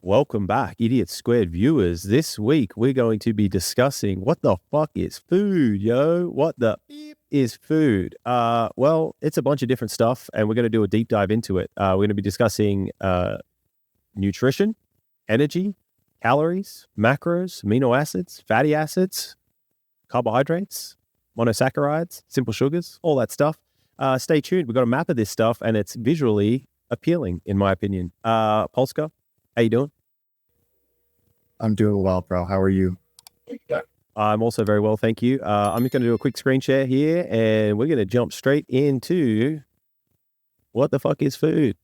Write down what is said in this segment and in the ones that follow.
Welcome back, Idiot Squared viewers. This week, we're going to be discussing what the fuck is food, yo? What the is food? Well, it's a bunch of different stuff, and we're going to do a deep dive into it. We're going to be discussing nutrition, energy, calories, macros, amino acids, fatty acids, carbohydrates, monosaccharides, simple sugars, all that stuff. Stay tuned. We've got a map of this stuff, and it's visually appealing, in my opinion. Polska, how you doing? I'm doing well, bro. How are you? I'm also very well, thank you. I'm just going to do a quick screen share here, and we're going to jump straight into what the fuck is food.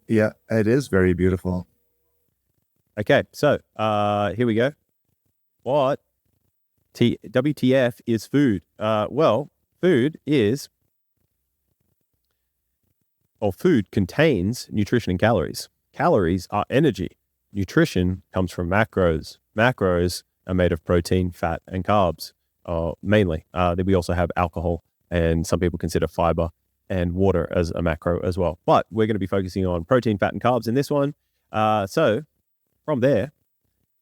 Yeah, it is very beautiful. Okay, so here we go. What WTF is food? Well, food contains nutrition and calories. Calories are energy. Nutrition comes from macros. Macros are made of protein, fat, and carbs, mainly. Then we also have alcohol, and some people consider fiber and water as a macro as well. But we're going to be focusing on protein, fat, and carbs in this one. So from there,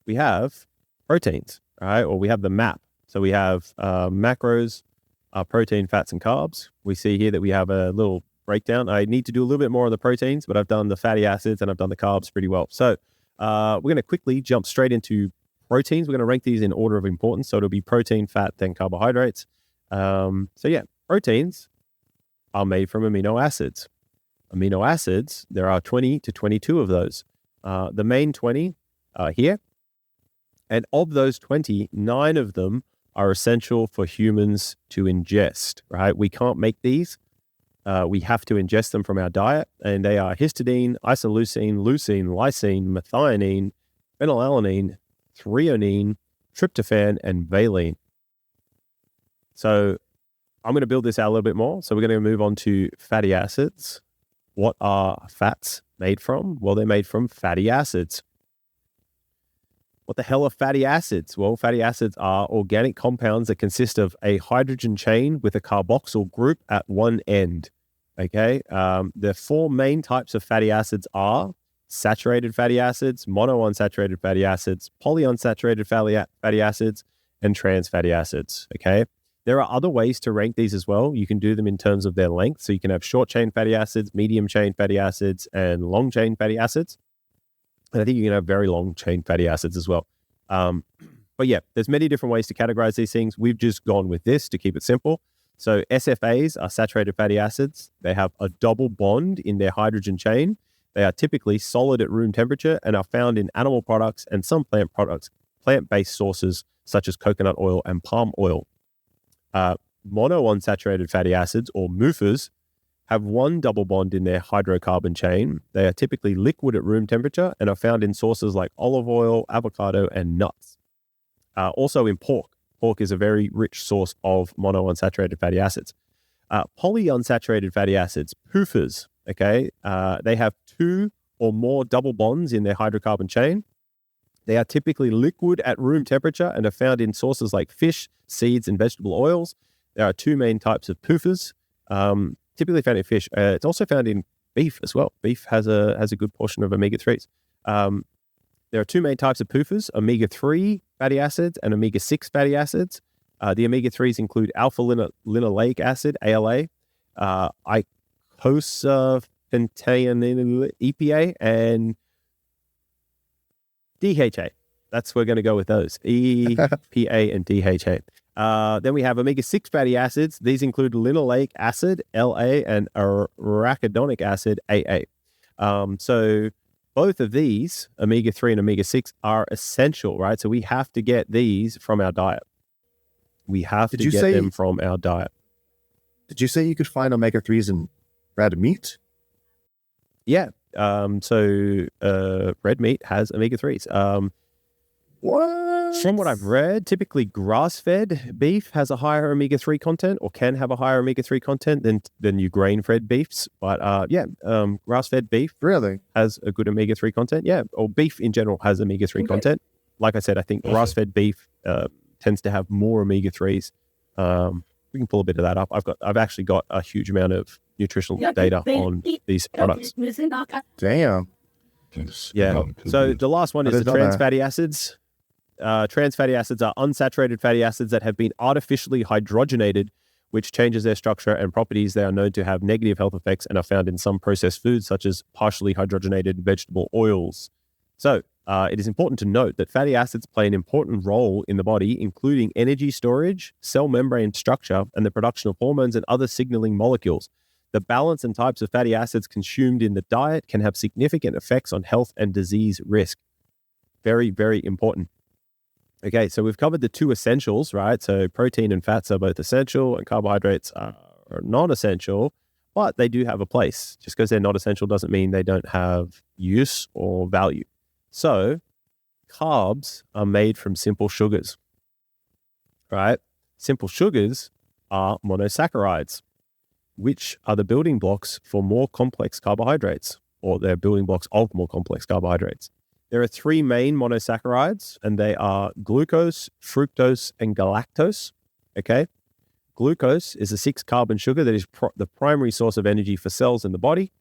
we have proteins, right? Or we have the map. So we have macros, protein, fats, and carbs. We see here that we have a little breakdown. I need to do a little bit more on the proteins, but I've done the fatty acids and I've done the carbs pretty well. So we're going to quickly jump straight into proteins. We're going to rank these in order of importance. So it'll be protein, fat, then carbohydrates. Proteins are made from amino acids. Amino acids, there are 20 to 22 of those. The main 20 are here. And of those 20, 9 of them are essential for humans to ingest, right? We can't make these. We have to ingest them from our diet, and they are histidine, isoleucine, leucine, lysine, methionine, phenylalanine, threonine, tryptophan, and valine. So I'm going to build this out a little bit more. So we're going to move on to fatty acids. What are fats made from? Well, they're made from fatty acids. What the hell are fatty acids? Well, fatty acids are organic compounds that consist of a hydrogen chain with a carboxyl group at one end. Okay. The 4 main types of fatty acids are saturated fatty acids, monounsaturated fatty acids, polyunsaturated fatty acids, and trans fatty acids. Okay. There are other ways to rank these as well. You can do them in terms of their length. So you can have short chain fatty acids, medium chain fatty acids, and long chain fatty acids. And I think you can have very long chain fatty acids as well. But yeah, there's many different ways to categorize these things. We've just gone with this to keep it simple. So SFAs are saturated fatty acids. They have a double bond in their hydrogen chain. They are typically solid at room temperature and are found in animal products and some plant products, plant-based sources such as coconut oil and palm oil. Monounsaturated fatty acids, or MUFAs, have one double bond in their hydrocarbon chain. They are typically liquid at room temperature and are found in sources like olive oil, avocado, and nuts. Also in pork. Pork is a very rich source of monounsaturated fatty acids. Polyunsaturated fatty acids, PUFAs, okay? They have 2 or more double bonds in their hydrocarbon chain. They are typically liquid at room temperature and are found in sources like fish, seeds, and vegetable oils. There are 2 main types of PUFAs. Typically found in fish. It's also found in beef as well. Beef has a good portion of omega-3s. There are 2 main types of PUFAs, omega-3 fatty acids and omega-6 fatty acids. The omega-3s include alpha-linoleic acid, ALA, icosapentaenoid EPA, and DHA. We're going to go with those, EPA and DHA. Then we have omega-6 fatty acids. These include linoleic acid, LA, and arachidonic acid, AA. So both of these, omega-3 and omega-6, are essential, right? So we have to get these from our diet. We have to get them from our diet. Did you say you could find omega-3s in red meat? Yeah. So red meat has omega-3s. What? From what I've read, typically grass-fed beef has a higher omega-3 content, or can have a higher omega-3 content than your grain-fed beefs. But grass-fed beef Really has a good omega-3 content. Yeah, or beef in general has omega-3 content. Like I said, I think grass-fed beef tends to have more omega-3s. We can pull a bit of that up. I've actually got a huge amount of nutritional data on these products. Damn. Yeah. So the last one is the trans fatty acids. Trans fatty acids are unsaturated fatty acids that have been artificially hydrogenated, which changes their structure and properties. They are known to have negative health effects and are found in some processed foods, such as partially hydrogenated vegetable oils. So it is important to note that fatty acids play an important role in the body, including energy storage, cell membrane structure, and the production of hormones and other signaling molecules. The balance and types of fatty acids consumed in the diet can have significant effects on health and disease risk. Very, very important. Okay, so we've covered the two essentials, right? So protein and fats are both essential and carbohydrates are non-essential, but they do have a place. Just because they're not essential doesn't mean they don't have use or value. So carbs are made from simple sugars, right? Simple sugars are monosaccharides, which are the building blocks for more complex carbohydrates, or they're building blocks of more complex carbohydrates. There are three main monosaccharides, and they are glucose, fructose, and galactose. Okay. Glucose is a 6-carbon sugar that is the primary source of energy for cells in the body.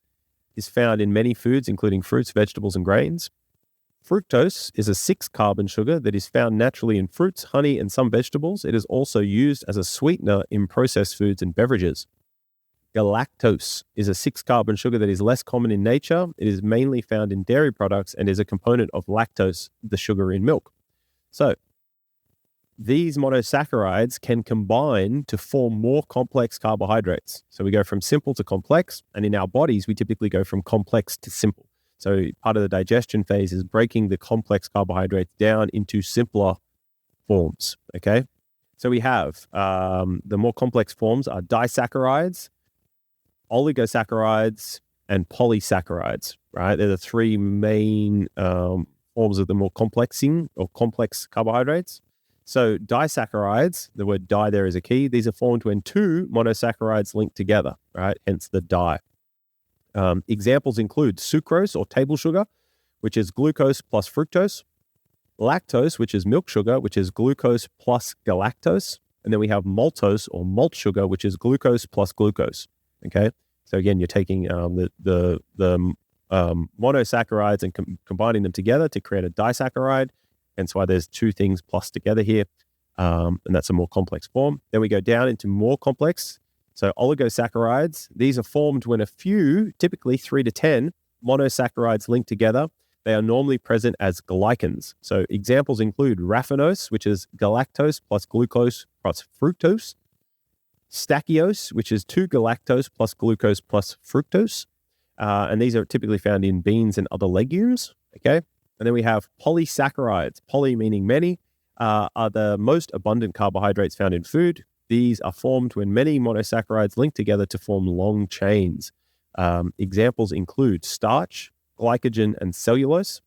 Is found in many foods, including fruits, vegetables, and grains. Fructose is a 6-carbon sugar that is found naturally in fruits, honey, and some vegetables. It is also used as a sweetener in processed foods and beverages. Galactose is a 6-carbon sugar that is less common in nature. It is mainly found in dairy products and is a component of lactose, the sugar in milk. So these monosaccharides can combine to form more complex carbohydrates. So we go from simple to complex, and in our bodies, we typically go from complex to simple. So part of the digestion phase is breaking the complex carbohydrates down into simpler forms, okay? So we have the more complex forms are disaccharides, oligosaccharides, and polysaccharides, right? They're the three main forms of the more complex carbohydrates. So disaccharides, the word di there is a key. These are formed when two monosaccharides link together, right? Hence the di. Examples include sucrose or table sugar, which is glucose plus fructose, lactose, which is milk sugar, which is glucose plus galactose, and then we have maltose or malt sugar, which is glucose plus glucose. Okay, so again, you're taking the monosaccharides and combining them together to create a disaccharide. Hence why there's two things plus together here, and that's a more complex form. Then we go down into more complex. So oligosaccharides, these are formed when a few, typically 3 to 10, monosaccharides link together. They are normally present as glycans. So examples include raffinose, which is galactose plus glucose plus fructose. Stachyose, which is 2 galactose plus glucose plus fructose. And these are typically found in beans and other legumes. Okay. And then we have polysaccharides. Poly meaning many, are the most abundant carbohydrates found in food. These are formed when many monosaccharides link together to form long chains. Examples include starch, glycogen, and cellulose.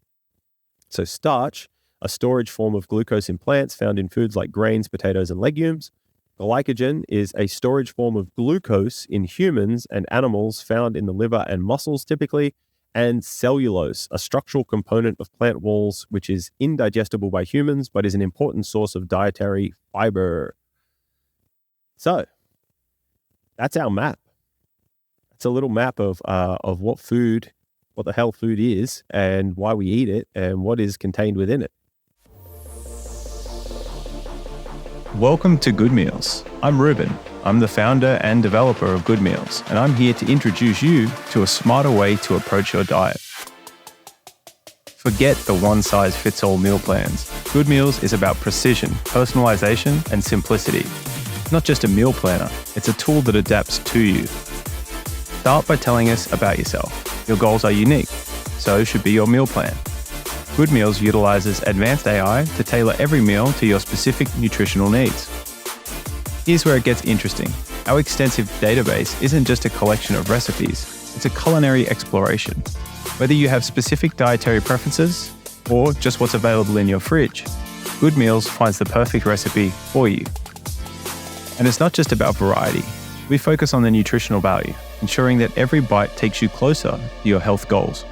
So starch, a storage form of glucose in plants found in foods like grains, potatoes, and legumes. Glycogen is a storage form of glucose in humans and animals found in the liver and muscles typically. And cellulose, a structural component of plant walls, which is indigestible by humans, but is an important source of dietary fiber. So that's our map. It's a little map of what the hell food is and why we eat it and what is contained within it. Welcome to Good Meals. I'm Reuben. I'm the founder and developer of Good Meals, and I'm here to introduce you to a smarter way to approach your diet. Forget the one-size-fits-all meal plans. Good Meals is about precision, personalization, and simplicity. It's not just a meal planner, it's a tool that adapts to you. Start by telling us about yourself. Your goals are unique, so should be your meal plan. Good Meals utilizes advanced AI to tailor every meal to your specific nutritional needs. Here's where it gets interesting. Our extensive database isn't just a collection of recipes, it's a culinary exploration. Whether you have specific dietary preferences or just what's available in your fridge, Good Meals finds the perfect recipe for you. And it's not just about variety. We focus on the nutritional value, ensuring that every bite takes you closer to your health goals.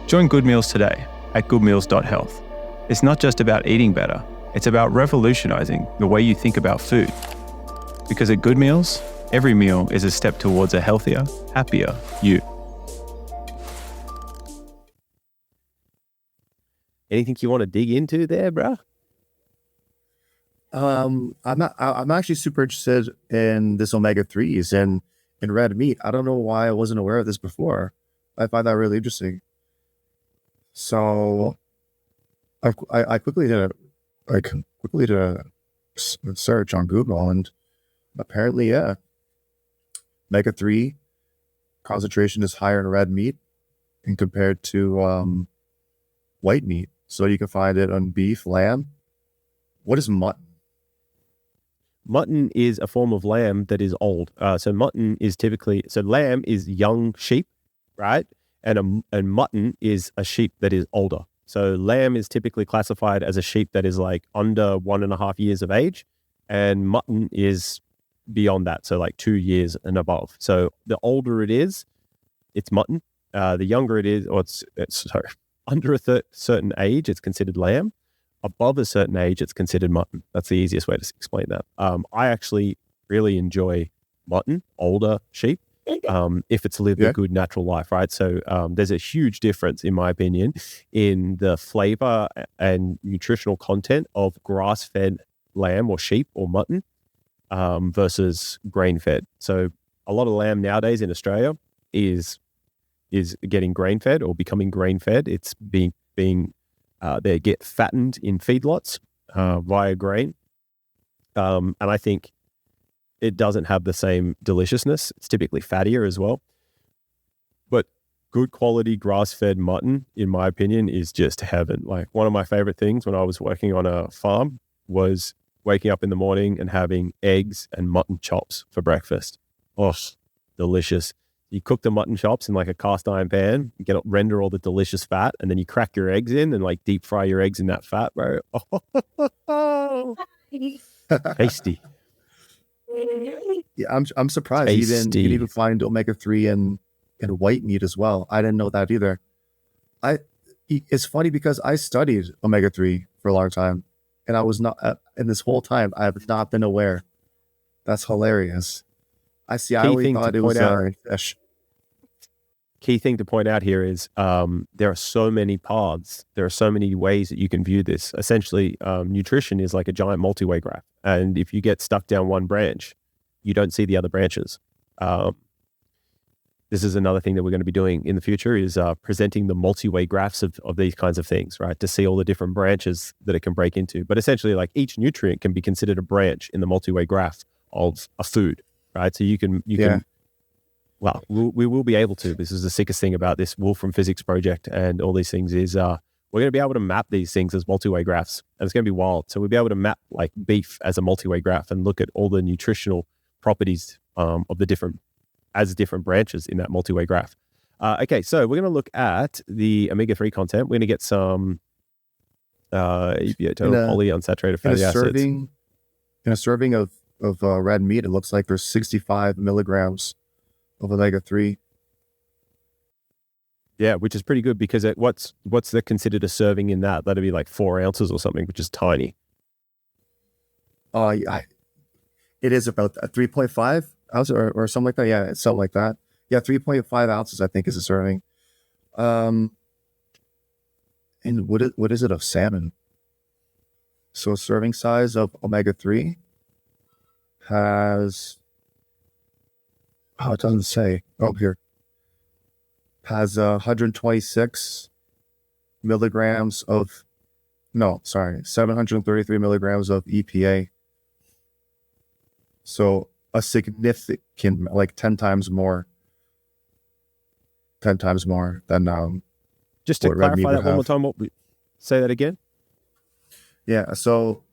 Join Good Meals today at goodmeals.health. It's not just about eating better, it's about revolutionizing the way you think about food. Because at Good Meals, every meal is a step towards a healthier, happier you. Anything you want to dig into there, bro? I'm actually super interested in this omega-3s and in red meat. I don't know why I wasn't aware of this before. I find that really interesting. So I quickly did a search on Google, and apparently, yeah, omega-3 concentration is higher in red meat and compared to white meat. So you can find it on beef, lamb. What is mutton? Mutton is a form of lamb that is old. So mutton is lamb is young sheep, right? And mutton is a sheep that is older. So lamb is typically classified as a sheep that is like under 1.5 years of age, and mutton is beyond that, so like 2 years and above. So the older it is, it's mutton. The younger it is, or it's under a certain age, it's considered lamb. Above a certain age, it's considered mutton. That's the easiest way to explain that. I actually really enjoy mutton, older sheep, if it's lived a good natural life, right? So there's a huge difference, in my opinion, in the flavor and nutritional content of grass-fed lamb or sheep or mutton versus grain-fed. So a lot of lamb nowadays in Australia is getting grain-fed or becoming grain-fed. It's being they get fattened in feedlots via grain. And I think it doesn't have the same deliciousness. It's typically fattier as well. But good quality grass-fed mutton, in my opinion, is just heaven. Like one of my favorite things when I was working on a farm was waking up in the morning and having eggs and mutton chops for breakfast. Oh, delicious. You cook the mutton chops in like a cast iron pan, you render all the delicious fat, and then you crack your eggs in and like deep fry your eggs in that fat, bro. Oh, tasty. Yeah, I'm surprised you can even find omega-3 in white meat as well. I didn't know that either. It's funny because I studied omega-3 for a long time, and I was not, and this whole time I have not been aware. That's hilarious. I see. I always thought it was fish. Key thing to point out here is there are so many paths. There are so many ways that you can view this. Essentially, nutrition is like a giant multi-way graph. And if you get stuck down one branch, you don't see the other branches. This is another thing that we're going to be doing in the future is presenting the multi-way graphs of these kinds of things, right? To see all the different branches that it can break into. But essentially, like each nutrient can be considered a branch in the multi-way graph of a food. Right, so we will be able to. This is the sickest thing about this Wolfram Physics project and all these things is we're going to be able to map these things as multi-way graphs, and it's going to be wild. So we'll be able to map like beef as a multi-way graph and look at all the nutritional properties of the different branches in that multi-way graph. Okay, so we're going to look at the omega-3 content. We're going to get some polyunsaturated fatty acids. In a serving of red meat, it looks like there's 65 milligrams of omega-3. Yeah, which is pretty good because what's considered a serving in that? That'd be like 4 ounces or something, which is tiny. It is about 3.5 ounces or something like that. Yeah, it's something like that. Yeah, 3.5 ounces I think is a serving. And what is it of salmon? So a serving size of omega-3 has, it doesn't say. Oh, here. Has 126 milligrams of, 733 milligrams of EPA. So a significant, like 10 times more than just to clarify that one more time, say that again. Yeah, so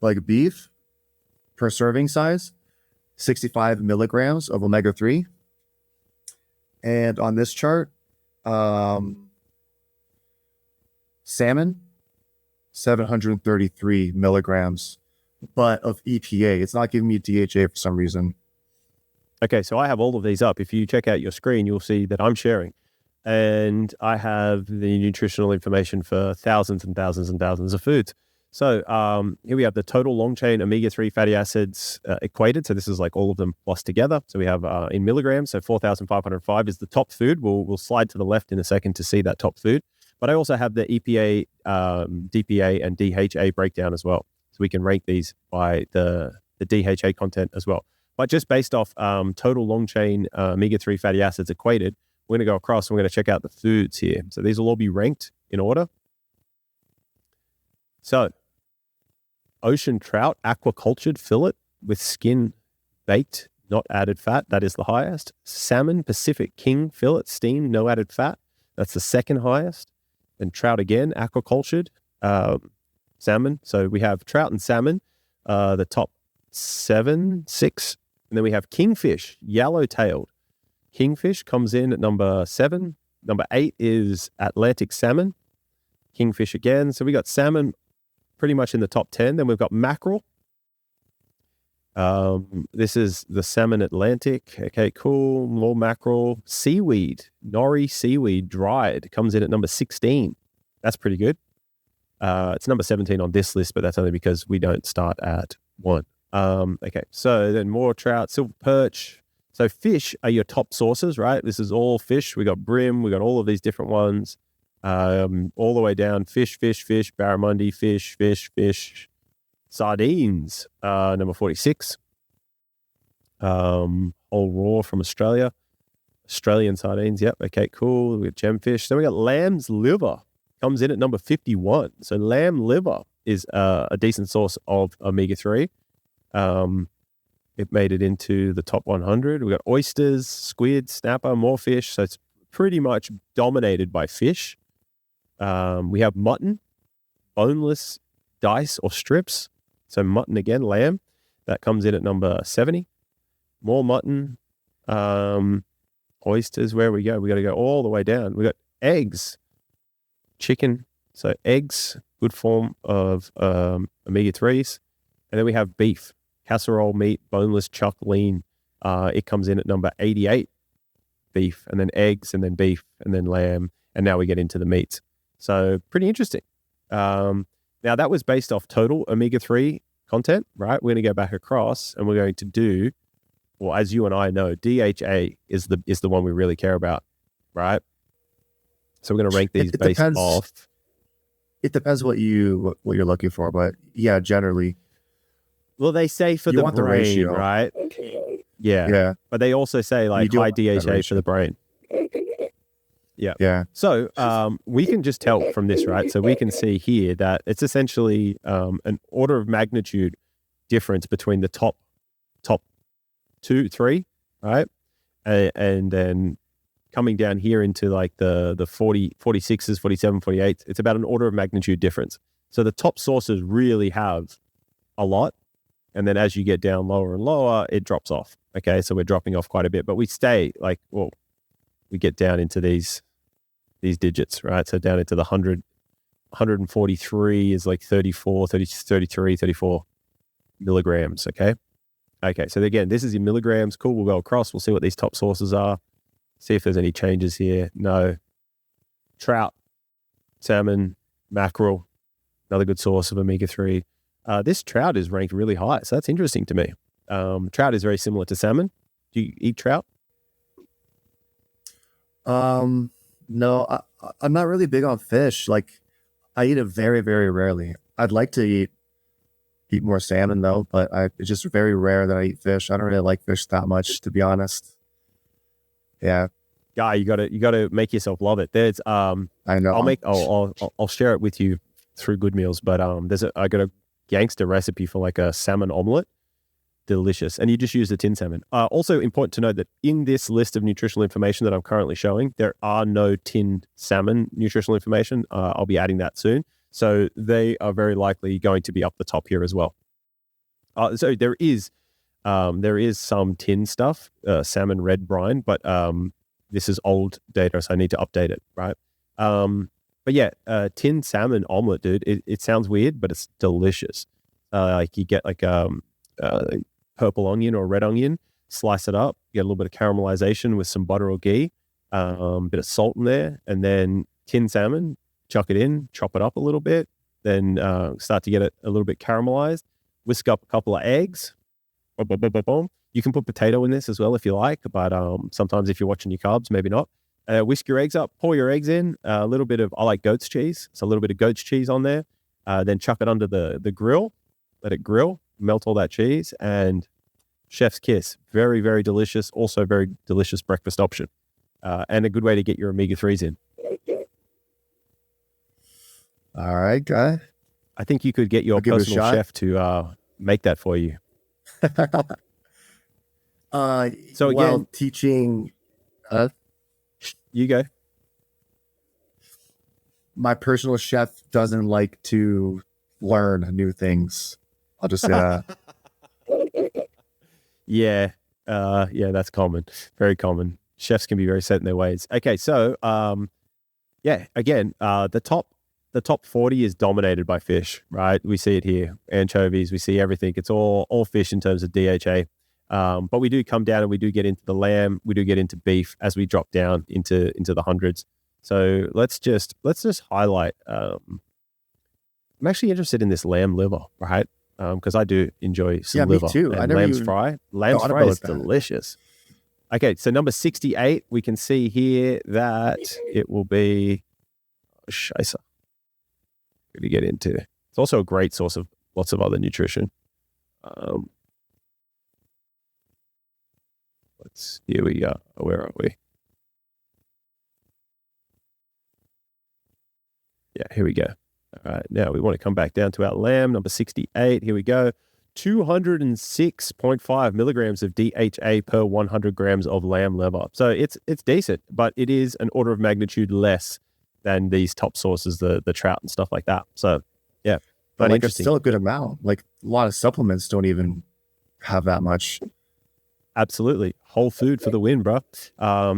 like beef per serving size, 65 milligrams of omega-3. And on this chart, salmon, 733 milligrams, but of EPA. It's not giving me DHA for some reason. Okay, so I have all of these up. If you check out your screen, you'll see that I'm sharing. And I have the nutritional information for thousands and thousands and thousands of foods. So here we have the total long-chain omega-3 fatty acids equated. So this is like all of them plus together. So we have in milligrams, so 4,505 is the top food. We'll slide to the left in a second to see that top food. But I also have the EPA, DPA, and DHA breakdown as well. So we can rank these by the DHA content as well. But just based off total long-chain omega-3 fatty acids equated, we're going to go across and we're going to check out the foods here. So these will all be ranked in order. So, ocean trout, aquacultured fillet with skin baked, not added fat. That is the highest. Salmon, Pacific King fillet, steamed, no added fat. That's the second highest. Then trout again, aquacultured, salmon. So we have trout and salmon, the top 6. And then we have kingfish, yellow-tailed. Kingfish comes in at number 7. Number 8 is Atlantic salmon. Kingfish again. So we got salmon pretty much in the top 10. Then we've got mackerel. This is the salmon Atlantic. Okay, cool. More mackerel. Seaweed, nori seaweed dried comes in at number 16. That's pretty good. It's number 17 on this list, but that's only because we don't start at 1. Okay, so then more trout, silver perch. So fish are your top sources, right? This is all fish. We got brim. We got all of these different ones. All the way down, fish, barramundi, fish. Sardines, number 46. Whole raw from Australia. Australian sardines, yep. Okay, cool. We got gemfish. Then we got lamb's liver. Comes in at number 51. So lamb liver is a decent source of omega-3. It made it into the top 100. We got oysters, squid, snapper, more fish. So it's pretty much dominated by fish. We have mutton, boneless dice or strips. So mutton again, lamb. That comes in at number 70. More mutton. Oysters, where we go? We got to go all the way down. We got eggs, chicken. So eggs, good form of omega-3s. And then we have beef, casserole meat, boneless, chuck, lean. It comes in at number 88. Beef, and then eggs, and then beef, and then lamb. And now we get into the meats. So pretty interesting. Now that was based off total omega-3 content, right? We're going to go back across and we're going to do, well, as you and I know, DHA is the one we really care about, right? So we're going to rank these based off. It depends what you're looking for, but yeah, generally. Well, they say for the brain, right? Yeah. But they also say like high DHA for the brain. Yeah. So we can just tell from this, right? So we can see here that it's essentially an order of magnitude difference between the top 2, 3, right? And then coming down here into like the 40, 46s, 47, 48, it's about an order of magnitude difference. So the top sources really have a lot. And then as you get down lower and lower, it drops off. Okay, so we're dropping off quite a bit, but we stay like, well, we get down into these digits, right? So down into the 143 is like 34, 33, 34 milligrams, okay? Okay, so again, this is in milligrams. Cool, we'll go across. We'll see what these top sources are. See if there's any changes here. No. Trout, salmon, mackerel, another good source of omega-3. This trout is ranked really high, so that's interesting to me. Trout is very similar to salmon. Do you eat trout? No, I'm not really big on fish. Like, I eat it very, very rarely. I'd like to eat more salmon though, but it's just very rare that I eat fish. I don't really like fish that much, to be honest. Yeah. Guy, you gotta make yourself love it. There's I know. I'll share it with you through Good Meals, but I got a gangster recipe for like a salmon omelet. Delicious. And you just use the tin salmon. Also important to note that in this list of nutritional information that I'm currently showing, there are no tinned salmon nutritional information. I'll be adding that soon. So they are very likely going to be up the top here as well. So there is some tin stuff, salmon red brine, but this is old data, so I need to update it, right? But yeah, tin salmon omelet, dude, it sounds weird, but it's delicious. Like you get like purple onion or red onion, slice it up, get a little bit of caramelization with some butter or ghee, bit of salt in there, and then tin salmon, chuck it in, chop it up a little bit, then start to get it a little bit caramelized. Whisk up a couple of eggs. Boom, boom, boom, boom, boom. You can put potato in this as well if you like, but sometimes if you're watching your carbs, maybe not. Whisk your eggs up, pour your eggs in, a little bit of, I like goat's cheese, so a little bit of goat's cheese on there. Then chuck it under the grill, let it grill, melt all that cheese, and chef's kiss. Very, very delicious. Also very delicious breakfast option. And a good way to get your omega-3s in. All right, guy. I think you could get your personal chef to make that for you. So again, while teaching, you go. My personal chef doesn't like to learn new things. I'll just say that. Yeah, that's common. Very common. Chefs can be very set in their ways. Okay, so again, the top 40 is dominated by fish, right? We see it here. Anchovies, we see everything. It's all fish in terms of DHA. But we do come down and we do get into the lamb, we do get into beef as we drop down into the hundreds. So let's just highlight. I'm actually interested in this lamb liver, right? Because I do enjoy some liver. Me too. And lamb's fry. Lamb's fry is delicious. Okay, so number 68, we can see here that it will be Scheisse. To get into. It's also a great source of lots of other nutrition. Here we go. Where are we? Yeah, here we go. All right, now we want to come back down to our lamb, number 68. Here we go. 206.5 milligrams of DHA per 100 grams of lamb liver. So it's decent, but it is an order of magnitude less than these top sources, the trout and stuff like that. So, yeah. But like, it's still a good amount. Like, a lot of supplements don't even have that much. Absolutely. Whole food for the win, bro.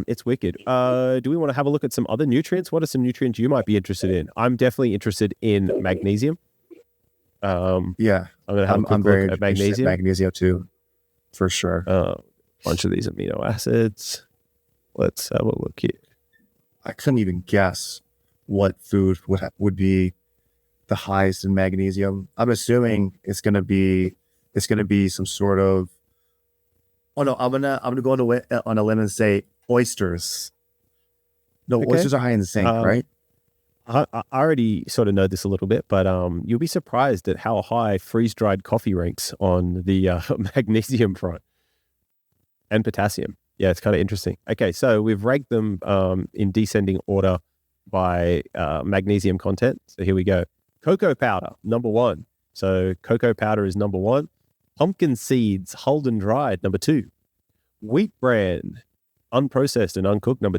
It's wicked. Do we want to have a look at some other nutrients? What are some nutrients you might be interested in? I'm definitely interested in magnesium. Yeah. I'm going to have a quick look at magnesium. Magnesium too, for sure. Bunch of these amino acids. Let's have a look here. I couldn't even guess what food would be the highest in magnesium. I'm assuming it's gonna be some sort of. Oh no, I'm gonna go on a limb and say oysters. No, okay. Oysters are high in zinc, right? I already sort of know this a little bit, but you'll be surprised at how high freeze-dried coffee ranks on the magnesium front and potassium. Yeah, it's kind of interesting. Okay, so we've ranked them in descending order by magnesium content. So here we go. Cocoa powder, number 1. So cocoa powder is number 1. Pumpkin seeds, hulled and dried, number 2. Wheat bran, unprocessed and uncooked, number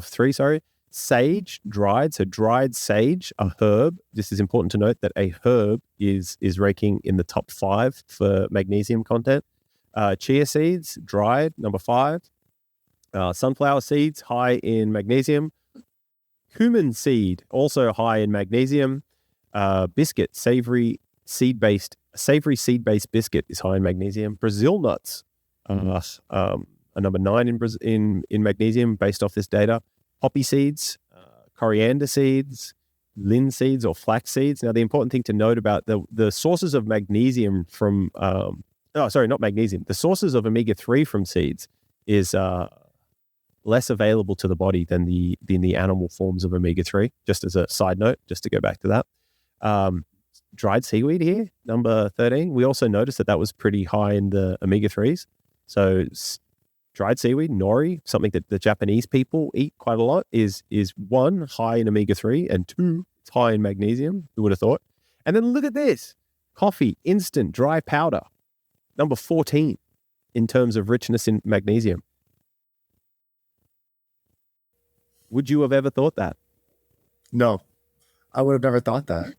3, sorry. Sage, dried, so dried sage, a herb. This is important to note that a herb is ranking in the top 5 for magnesium content. Chia seeds, dried, number 5. Sunflower seeds, high in magnesium. Cumin seed, also high in magnesium. Biscuit, savory seed-based biscuit is high in magnesium. Brazil nuts, are number 9 in magnesium based off this data. Poppy seeds, coriander seeds, linseeds or flax seeds. Now, the important thing to note about the sources of magnesium from, not magnesium. The sources of omega-3 from seeds is less available to the body than the animal forms of omega-3, just as a side note, just to go back to that. Dried seaweed here, number 13. We also noticed that was pretty high in the omega-3s. So dried seaweed, nori, something that the Japanese people eat quite a lot, is 1, high in omega-3, and 2, it's high in magnesium. Who would have thought? And then look at this. Coffee, instant dry powder, number 14 in terms of richness in magnesium. Would you have ever thought that? No, I would have never thought that.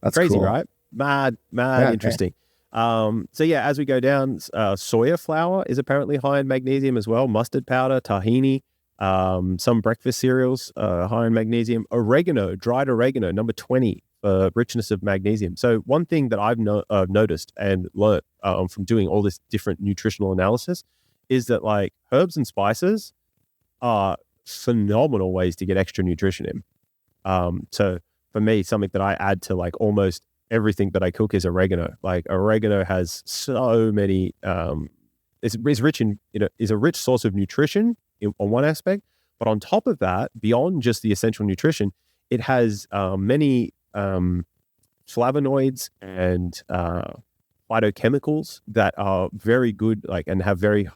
That's crazy, cool. Right? Mad, interesting. So yeah, as we go down, soya flour is apparently high in magnesium as well. Mustard powder, tahini, some breakfast cereals high in magnesium. Oregano, dried oregano, number 20 for richness of magnesium. So one thing that I've noticed and learned from doing all this different nutritional analysis is that like herbs and spices are phenomenal ways to get extra nutrition in. So for me, something that I add to like almost everything that I cook is oregano. Like oregano has so many, it's rich in, is a rich source of nutrition on one aspect, but on top of that, beyond just the essential nutrition, it has many flavonoids and phytochemicals that are very good, like, and have very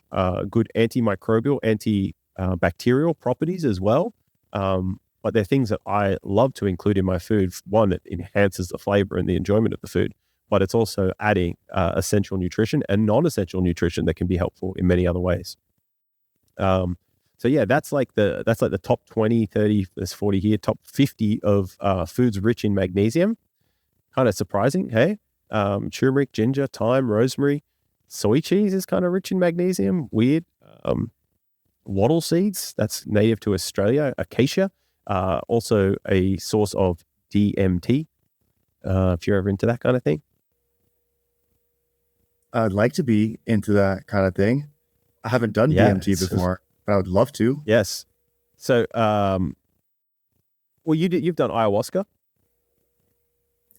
good antimicrobial, antibacterial properties as well. But they're things that I love to include in my food. One, it enhances the flavor and the enjoyment of the food, but it's also adding essential nutrition and non-essential nutrition that can be helpful in many other ways. So yeah, that's like the top 20, 30, there's 40 here, top 50 of foods rich in magnesium. Kind of surprising, hey? Turmeric, ginger, thyme, rosemary. Soy cheese is kind of rich in magnesium. Weird. Wattle seeds, that's native to Australia. Acacia, also a source of DMT, if you're ever into that kind of thing. I'd like to be into that kind of thing. I haven't done DMT before, but I would love to. Yes. So, well, you've done ayahuasca.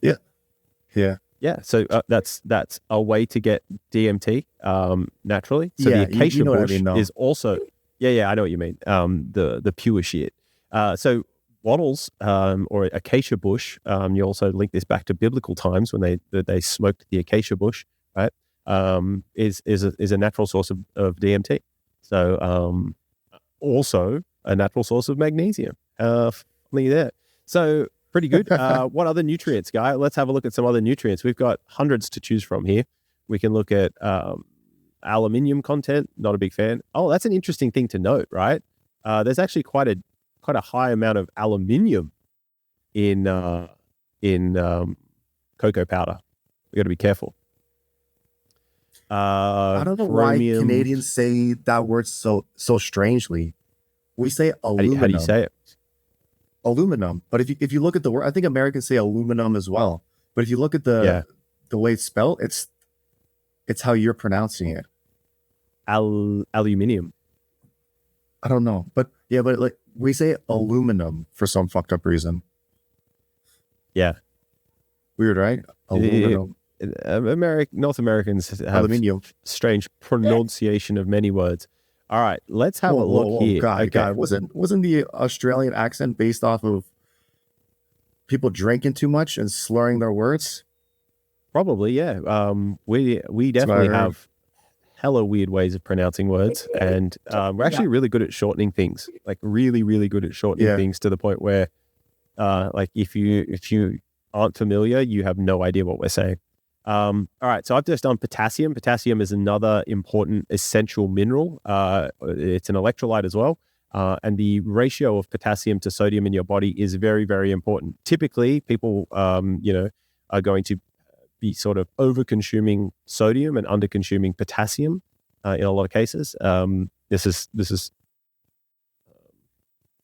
Yeah. Yeah. Yeah. So that's a way to get DMT naturally. So the acacia bush is also. Yeah, I know what you mean. The pure shit. So wattles or acacia bush. You also link this back to biblical times when they smoked the acacia bush, right? Is a natural source of DMT. So also a natural source of magnesium. Funny there. So pretty good. What other nutrients, Guy? Let's have a look at some other nutrients. We've got hundreds to choose from here. We can look at aluminium content. Not a big fan. Oh, that's an interesting thing to note, right? There's actually quite a high amount of aluminium in cocoa powder. We got to be careful. I don't know why Canadians say that word so strangely. We say aluminum. How do you say it? Aluminum. But if you look at the word, I think Americans say aluminum as well. But if you look at the way it's spelled, it's how you're pronouncing it. Aluminium. I don't know, but like we say aluminum for some fucked up reason. Yeah. Weird, right? Aluminum. North Americans have aluminium. Strange pronunciation of many words. All right, let's have a look here. God, wasn't the Australian accent based off of people drinking too much and slurring their words? Probably, yeah. We definitely have hella weird ways of pronouncing words, and we're actually really good at shortening things. Like really, really good at shortening things to the point where, like if you aren't familiar, you have no idea what we're saying. All right, so I've just done potassium. Potassium is another important essential mineral. It's an electrolyte as well. And the ratio of potassium to sodium in your body is very, very important. Typically, people, are going to be sort of over-consuming sodium and under-consuming potassium in a lot of cases. This is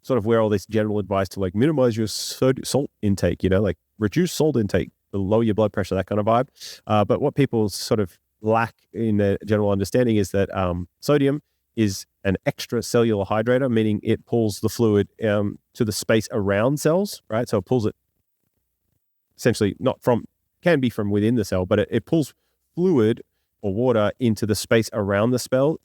sort of where all this general advice to like minimize your salt intake, like reduce salt intake, lower your blood pressure, that kind of vibe. But what people sort of lack in their general understanding is that sodium is an extracellular hydrator, meaning it pulls the fluid to the space around cells, right? So it pulls it essentially can be from within the cell, but it pulls fluid or water into the space around the cells.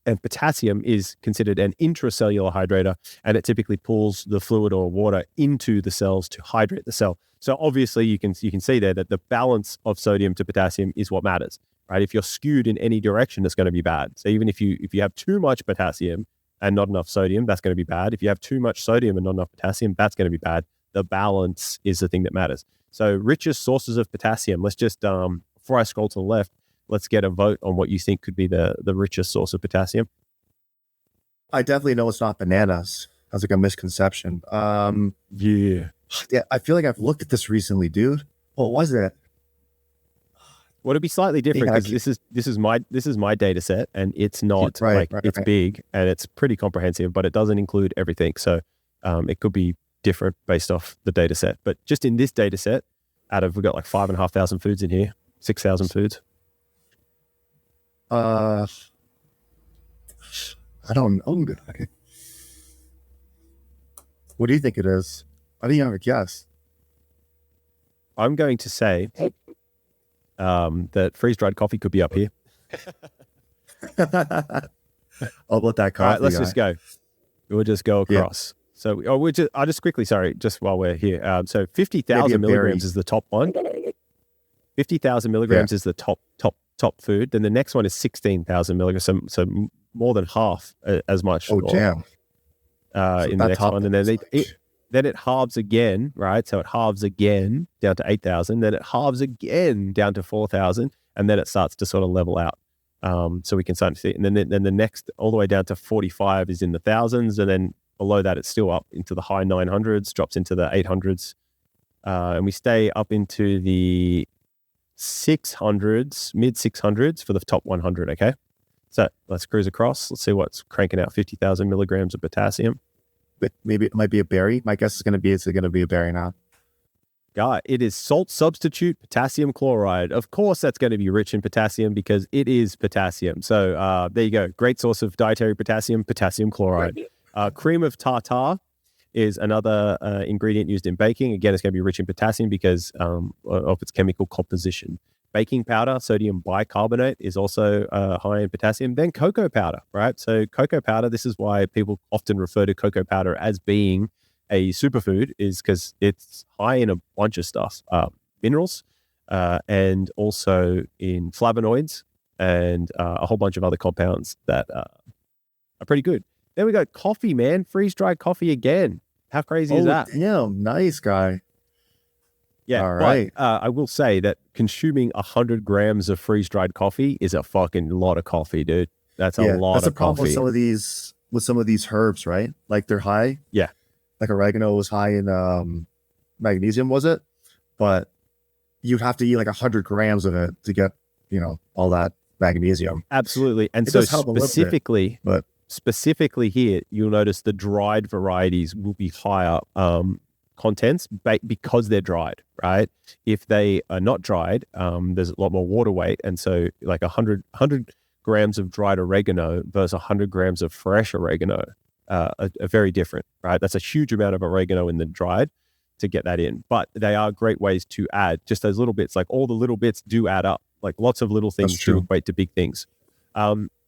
And potassium is considered an intracellular hydrator, and it typically pulls the fluid or water into the cells to hydrate the cell. So obviously you can see there that the balance of sodium to potassium is what matters, right? If you're skewed in any direction, it's going to be bad. So even if you have too much potassium and not enough sodium, that's going to be bad. If you have too much sodium and not enough potassium, that's going to be bad. The balance is the thing that matters. So richest sources of potassium, let's just, before I scroll to the left, let's get a vote on what you think could be the richest source of potassium. I definitely know it's not bananas. That's like a misconception. Yeah, I feel like I've looked at this recently, dude. What was it? Well, it'd be slightly different because this is my data set, and it's not it's big and it's pretty comprehensive, but it doesn't include everything. So it could be different based off the data set. But just in this data set, we've got like 5,500 foods in here, 6,000 foods. I don't know. What do you think it is? I didn't have a guess. I'm going to say that freeze-dried coffee could be up here. I'll let that coffee. All right, let's guy. just go. We'll just go across. So, I'll just quickly, sorry, just while we're here. So 50,000 milligrams is the top one. 50,000 milligrams is the top food. Then the next one is 16,000 milligrams. So more than half as much. Oh, damn. In the next one. And then then it halves again, right? So it halves again down to 8,000. Then it halves again down to 4,000. And then it starts to sort of level out. So we can start to see it. And then the next, all the way down to 45 is in the thousands. And then below that, it's still up into the high 900s, drops into the 800s. And we stay up into the 600s, mid 600s for the top 100, okay? So let's cruise across. Let's see what's cranking out 50,000 milligrams of potassium. But maybe it might be a berry. My guess is going to be, it's going to be a berry now. Guy, it is salt substitute potassium chloride. Of course, that's going to be rich in potassium because it is potassium. So there you go. Great source of dietary potassium chloride. Cream of tartar is another ingredient used in baking. Again, it's going to be rich in potassium because of its chemical composition. Baking powder, sodium bicarbonate, is also high in potassium. Then cocoa powder, right? So cocoa powder, this is why people often refer to cocoa powder as being a superfood, is because it's high in a bunch of stuff, minerals, and also in flavonoids and a whole bunch of other compounds that are pretty good. Then we got coffee, man. Freeze-dried coffee again. How crazy is that? Damn, nice guy. Yeah, all right. But, I will say that consuming 100 grams of freeze-dried coffee is a fucking lot of coffee, dude. That's a lot of coffee. That's a problem with some of these herbs, right? Like they're high. Yeah. Like oregano was high in magnesium, was it? But you'd have to eat like 100 grams of it to get, all that magnesium. Absolutely. And it so specifically here, you'll notice the dried varieties will be higher contents because they're dried, right? If they are not dried, there's a lot more water weight. And so like 100 grams of dried oregano versus 100 grams of fresh oregano are very different, right? That's a huge amount of oregano in the dried to get that in. But they are great ways to add just those little bits. Like all the little bits do add up. Like lots of little things do equate to big things.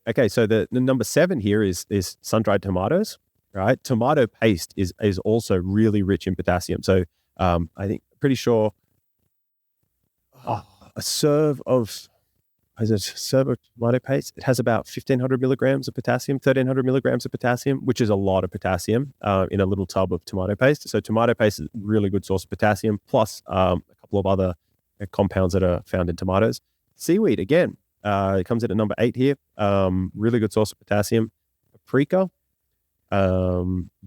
Okay, so the number 7 here is sun-dried tomatoes, right? Tomato paste is also really rich in potassium. So I think pretty sure a serve of tomato paste, it has about 1,500 milligrams of potassium, 1,300 milligrams of potassium, which is a lot of potassium in a little tub of tomato paste. So tomato paste is a really good source of potassium, plus a couple of other compounds that are found in tomatoes. Seaweed, again, it comes in at number 8 here. Really good source of potassium. Paprika,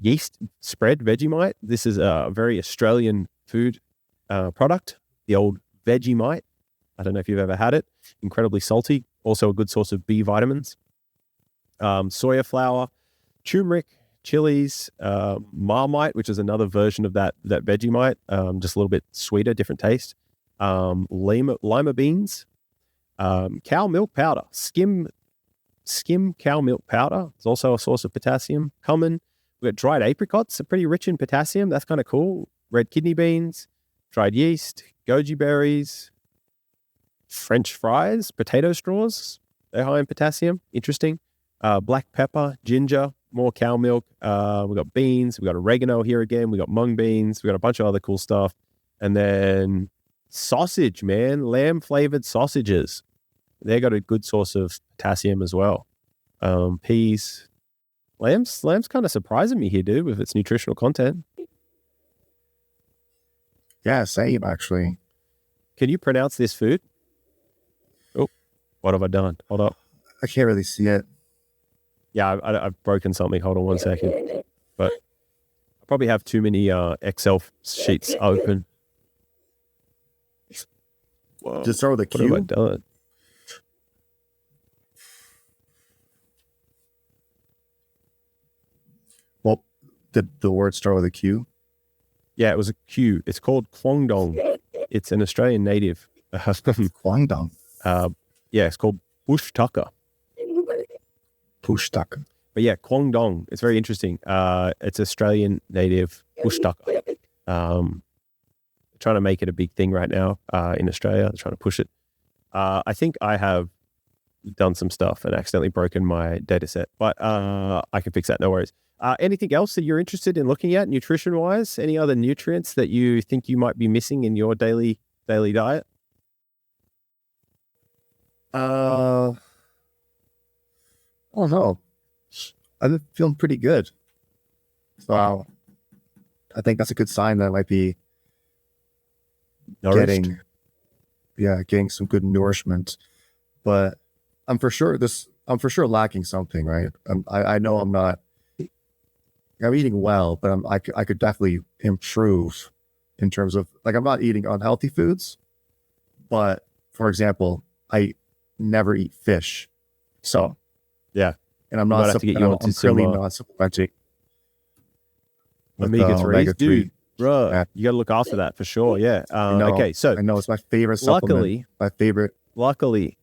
yeast spread Vegemite. This is a very Australian food product, the old Vegemite. I don't know if you've ever had it. Incredibly salty. Also a good source of B vitamins. Soya flour, turmeric, chilies, Marmite, which is another version of that Vegemite, just a little bit sweeter, different taste. Lima beans, cow milk powder, skim cow milk powder is also a source of potassium. Cumin. We've got dried apricots, are pretty rich in potassium. That's kind of cool. Red kidney beans, dried yeast, goji berries, French fries, potato straws. They're high in potassium. Interesting. Black pepper, ginger, more cow milk. We've got beans. We've got oregano here again. We've got mung beans. We've got a bunch of other cool stuff. And then sausage, man. Lamb-flavored sausages. They got a good source of potassium as well. Peas. Lamb's kind of surprising me here, dude, with its nutritional content. Yeah, same, actually. Can you pronounce this food? Oh, what have I done? Hold up. I can't really see it. Yeah, I've broken something. Hold on one second. But I probably have too many Excel sheets open. Whoa. Just start with a Q. What have I done? Well, did the word start with a Q? Yeah, it was a Q. It's called Kwangdong. It's an Australian native. Kwangdong. Yeah, it's called bush tucker. Bush tucker. But yeah, Kwangdong. It's very interesting. It's Australian native bush tucker. Trying to make it a big thing right now in Australia. They're trying to push it. I think I have done some stuff and accidentally broken my data set, but I can fix that. No worries. Anything else that you're interested in looking at nutrition wise? Any other nutrients that you think you might be missing in your daily diet? Oh no, I've been feeling pretty good. So I think that's a good sign that I might be Nourished? getting some good nourishment. But I'm for sure lacking something, right? I know I'm eating well, but I could definitely improve in terms of, like, I'm not eating unhealthy foods, but for example, I never eat fish. So Yeah. and I'm Might not have to get you I'm onto currently some, not supplementing with omega-3s, dude. Bro, Yeah. you got to look after that for sure. Yeah. I know, Okay. So I know it's my favorite supplement. luckily,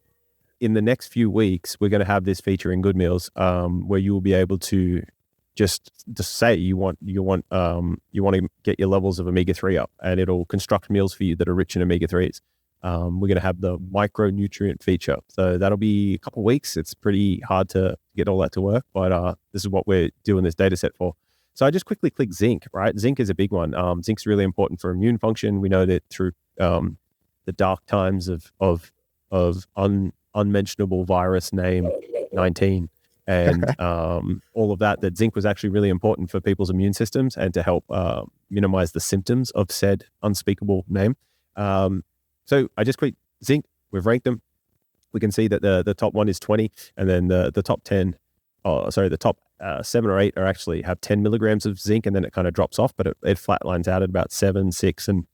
in the next few weeks, we're going to have this feature in Good Meals, where you will be able to just say you want to get your levels of omega-3 up, and it'll construct meals for you that are rich in omega-3s. We're going to have the micronutrient feature, so that'll be a couple of weeks. It's pretty hard to get all that to work, but this is what we're doing this data set for. So I just quickly click zinc. Right, zinc is a big one. Zinc's really important for immune function. We know that through the dark times of unmentionable virus name 19 and all of that zinc was actually really important for people's immune systems and to help minimize the symptoms of said unspeakable name. So I just click zinc. We've ranked them. We can see that the top one is 20, and then the top 10, the top 7 or 8 are actually have 10 milligrams of zinc, and then it kind of drops off, but it flatlines out at about 7, 6, and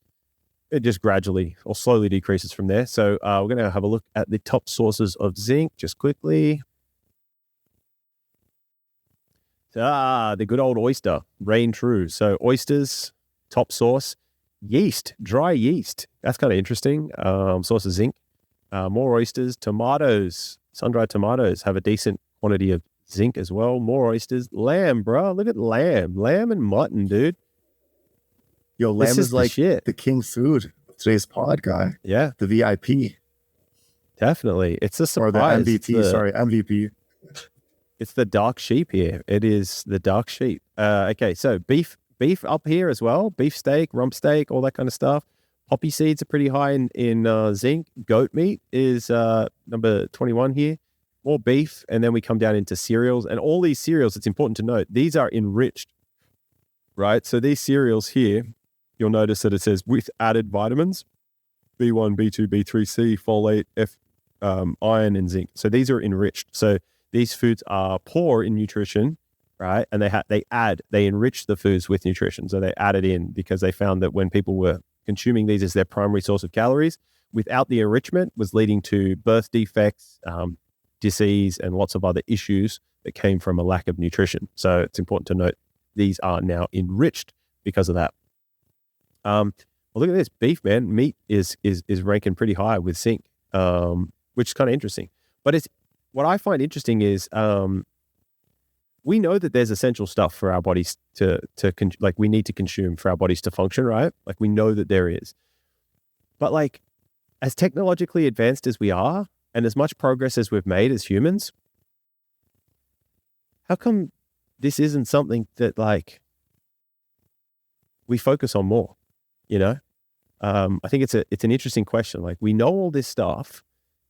it just gradually or slowly decreases from there. So we're going to have a look at the top sources of zinc just quickly. The good old oyster, reign true. So oysters, top source. Yeast, dry yeast. That's kind of interesting. Source of zinc. More oysters. Tomatoes, sun-dried tomatoes have a decent quantity of zinc as well. More oysters. Lamb, bro. Look at lamb. Lamb and mutton, dude. Yo, lamb is like shit. The king food of today's pod, guy. Yeah. The VIP. Definitely. It's a surprise. Or the MVP. MVP. It's the dark sheep here. It is the dark sheep. Okay, so beef up here as well. Beef steak, rump steak, all that kind of stuff. Poppy seeds are pretty high in zinc. Goat meat is number 21 here. More beef, and then we come down into cereals. And all these cereals, it's important to note, these are enriched, right? So these cereals here, you'll notice that it says with added vitamins, B1, B2, B3, C, folate, F, iron, and zinc. So these are enriched. So these foods are poor in nutrition, right? And they enrich the foods with nutrition. So they add it in because they found that when people were consuming these as their primary source of calories, without the enrichment was leading to birth defects, disease, and lots of other issues that came from a lack of nutrition. So it's important to note these are now enriched because of that. Well, look at this beef, man. Meat is ranking pretty high with zinc, which is kind of interesting. But what I find interesting is we know that there's essential stuff for our bodies like we need to consume for our bodies to function, right? Like we know that there is. But like as technologically advanced as we are and as much progress as we've made as humans, how come this isn't something that like we focus on more, you know? I think it's an interesting question. Like we know all this stuff.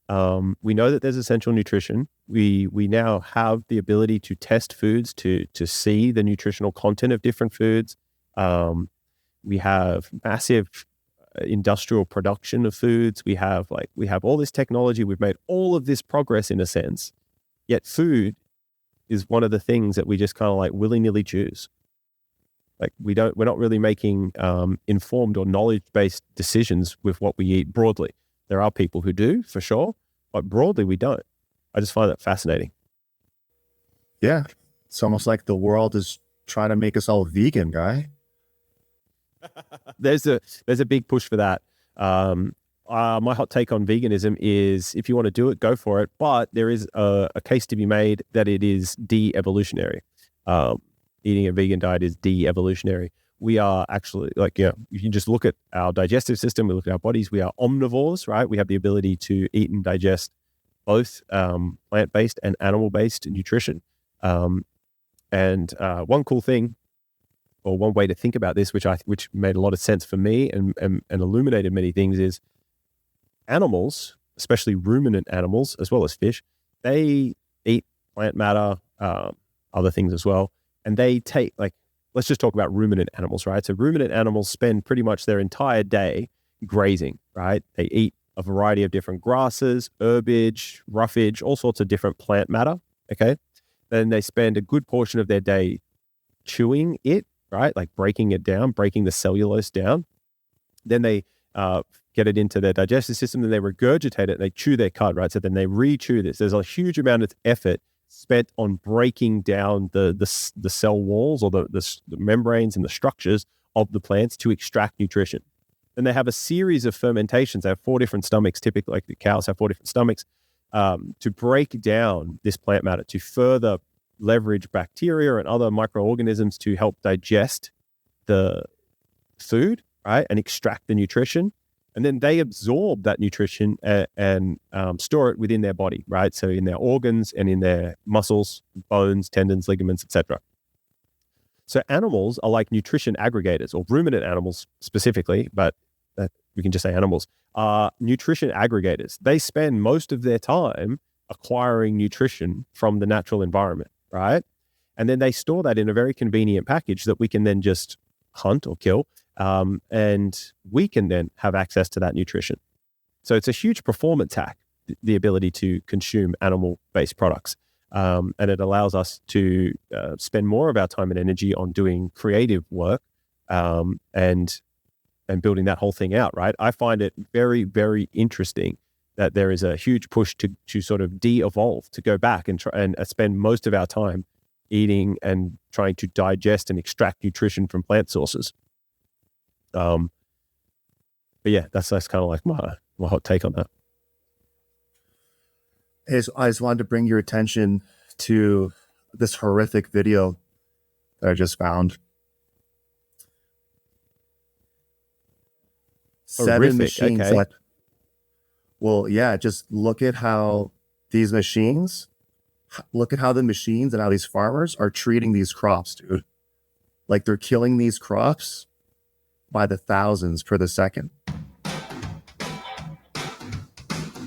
We know that there's essential nutrition. We now have the ability to test foods to see the nutritional content of different foods. We have massive industrial production of foods. We have all this technology. We've made all of this progress in a sense. Yet food is one of the things that we just kind of like willy-nilly choose. Like we're not really making informed or knowledge-based decisions with what we eat broadly. There are people who do, for sure, but broadly we don't. I just find that fascinating. Yeah. It's almost like the world is trying to make us all vegan, guy. There's a big push for that. My hot take on veganism is if you want to do it, go for it. But there is a case to be made that it is de-evolutionary. Eating a vegan diet is de-evolutionary. we are actually like, if you just look at our digestive system, we look at our bodies, we are omnivores, right? We have the ability to eat and digest both plant-based and animal-based nutrition. And one cool thing, or one way to think about this, which made a lot of sense for me and illuminated many things, is animals, especially ruminant animals, as well as fish, they eat plant matter, other things as well. And they take, let's just talk about ruminant animals, right? So ruminant animals spend pretty much their entire day grazing, right? They eat a variety of different grasses, herbage, roughage, all sorts of different plant matter, okay? Then they spend a good portion of their day chewing it, right? Like breaking it down, breaking the cellulose down. Then they get it into their digestive system, then they regurgitate it, and they chew their cud, right? So then they re-chew this. There's a huge amount of effort spent on breaking down the cell walls or the membranes and the structures of the plants to extract nutrition. Then they have a series of fermentations. They have 4 different stomachs, typically, like the cows have 4 different stomachs, to break down this plant matter, to further leverage bacteria and other microorganisms to help digest the food, right, and extract the nutrition. And then they absorb that nutrition and store it within their body, right? So in their organs and in their muscles, bones, tendons, ligaments, etc. So animals are like nutrition aggregators, or ruminant animals specifically, but we can just say animals, are nutrition aggregators. They spend most of their time acquiring nutrition from the natural environment, right? And then they store that in a very convenient package that we can then just hunt or kill, and we can then have access to that nutrition. So it's a huge performance hack, the ability to consume animal-based products. And it allows us to spend more of our time and energy on doing creative work and building that whole thing out, right? I find it very, very interesting that there is a huge push to sort of de-evolve, to go back and try and spend most of our time eating and trying to digest and extract nutrition from plant sources. But yeah, that's kind of like my hot take on that. I just wanted to bring your attention to this horrific video that I just found. Horrific, 7 machines. okay. Well, yeah, just look at how these machines, look at how the machines and how these farmers are treating these crops, dude. Like they're killing these crops by the thousands per the second.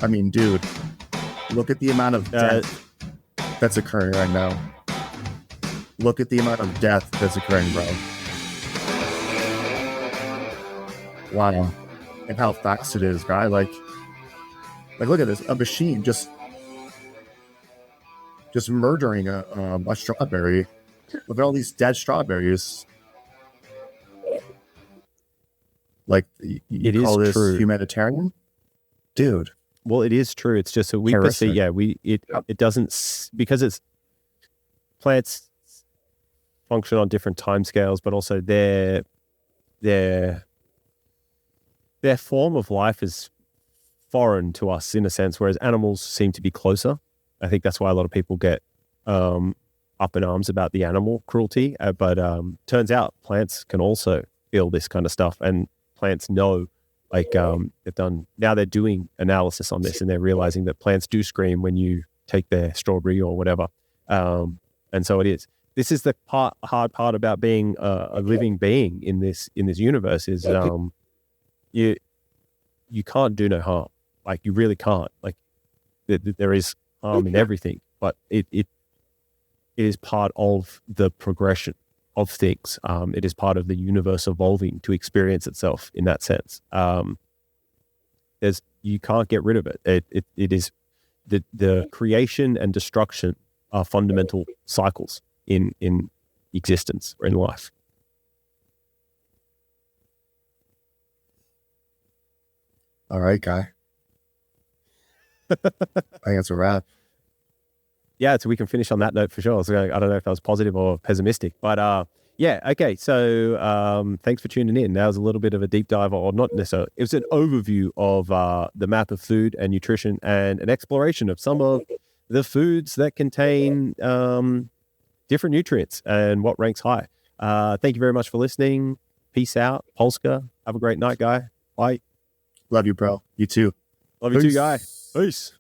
I mean, dude, look at the amount of death that's occurring right now. Look at the amount of death that's occurring, bro. Wow. And how fast it is, guy. Like look at this. A machine just murdering a strawberry. Look at all these dead strawberries. Like, you call this true. Humanitarian? Dude. Well, it is true. It's just that we perceive, it doesn't, because it's plants function on different timescales, but also their form of life is foreign to us in a sense, whereas animals seem to be closer. I think that's why a lot of people get up in arms about the animal cruelty. But turns out plants can also feel this kind of stuff, and plants know. Like they're doing analysis on this, and they're realizing that plants do scream when you take their strawberry or whatever. And so it is. This is the hard part about being a living being in this universe is you can't do no harm. Like you really can't. Like there is harm in everything, but it is part of the progression of things. It is part of the universe evolving to experience itself in that sense. You can't get rid of it. It is the creation and destruction are fundamental cycles in existence or in life. All right, guy. I think it's a wrap. Yeah, so we can finish on that note for sure. So I don't know if that was positive or pessimistic, but yeah, okay. So thanks for tuning in. That was a little bit of a deep dive, or not necessarily. It was an overview of the map of food and nutrition, and an exploration of some of the foods that contain different nutrients and what ranks high. Thank you very much for listening. Peace out. Polska. Have a great night, guy. Bye. Love you, bro. You too. Love you too, guy. Peace.